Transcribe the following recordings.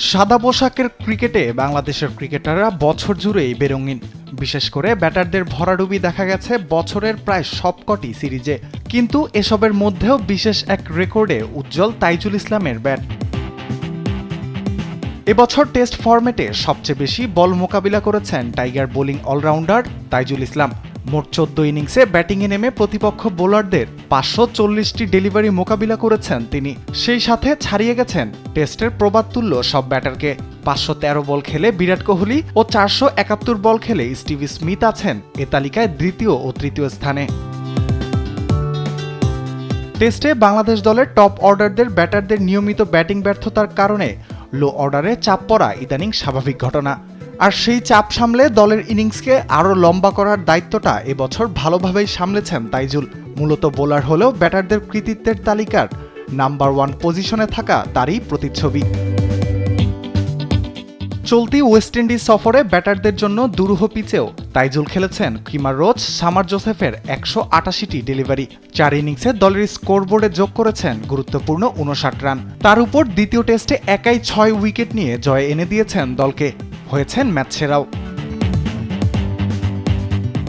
সাদা পোশাকের ক্রিকেটে বাংলাদেশের ক্রিকেটাররা বছর জুড়েই বেরঙিন। বিশেষ করে ব্যাটারদের ভরাডুবি দেখা গেছে বছরের প্রায় সবকটি সিরিজে। কিন্তু এসবের মধ্যেও বিশেষ এক রেকর্ডে উজ্জ্বল তাইজুল ইসলামের ব্যাট। এবছর টেস্ট ফরম্যাটে সবচেয়ে বেশি বল মোকাবিলা করেছেন টাইগার বোলিং অলরাউন্ডার তাইজুল ইসলাম। মোট 14 ইনিংসে ব্যাটিংয়ে নেমে প্রতিপক্ষ বোলারদের 540টি ডেলিভারি মোকাবিলা করেছেন তিনি। সেই সাথে ছাড়িয়ে গেছেন টেস্টের প্রবাদতুল্য সব ব্যাটারকে। 513 বল খেলে বিরাট কোহলি ও 471 বল খেলে স্টিভ স্মিথ আছেন এ তালিকায় দ্বিতীয় ও তৃতীয় স্থানে। টেস্টে বাংলাদেশ দলের টপ অর্ডারদের ব্যাটারদের নিয়মিত ব্যাটিং ব্যর্থতার কারণে লো অর্ডারে চাপ পড়া ইদানিং স্বাভাবিক ঘটনা। আর সেই চাপ সামলে দলের ইনিংসকে আরও লম্বা করার দায়িত্বটা এবছর ভালোভাবেই সামলেছেন তাইজুল। মূলত বোলার হলেও ব্যাটারদের কৃতিত্বের তালিকার নাম্বার 1 পজিশনে থাকা তারই প্রতিচ্ছবি। চলতি ওয়েস্ট ইন্ডিজ সফরে ব্যাটারদের জন্য দুরূহ পিচেও তাইজুল খেলেছেন কিমার রোচ, সামার জোসেফের 188টি ডেলিভারি। 4 ইনিংসে দলের স্কোরবোর্ডে যোগ করেছেন গুরুত্বপূর্ণ 59 রান। তার উপর দ্বিতীয় টেস্টে একাই 6 উইকেট নিয়ে জয় এনে দিয়েছেন দলকে। হয়েছেন ম্যাচ সেরাও।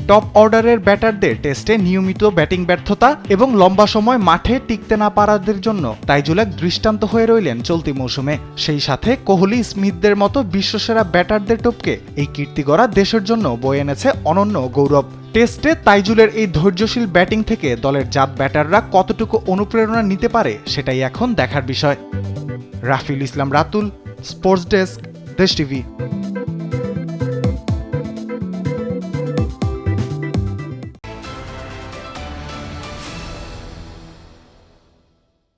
টপ অর্ডারের ব্যাটারদের টেস্টে নিয়মিত ব্যাটিং ব্যর্থতা এবং লম্বা সময় মাঠে টিকতে না পারাদের জন্য তাইজুল এক দৃষ্টান্ত হয়ে রইলেন চলতি মৌসুমে। সেই সাথে কোহলি, স্মিথদের মতো বিশ্বসেরা ব্যাটারদের টপকে এই কীর্তি গড়া দেশের জন্য বয়ে এনেছে অনন্য গৌরব। টেস্টে তাইজুলের এই ধৈর্যশীল ব্যাটিং থেকে দলের জাত ব্যাটাররা কতটুকু অনুপ্রেরণা নিতে পারে সেটাই এখন দেখার বিষয়। রাফিউল ইসলাম রাতুল, স্পোর্টস ডেস্ক, দেশ টিভি।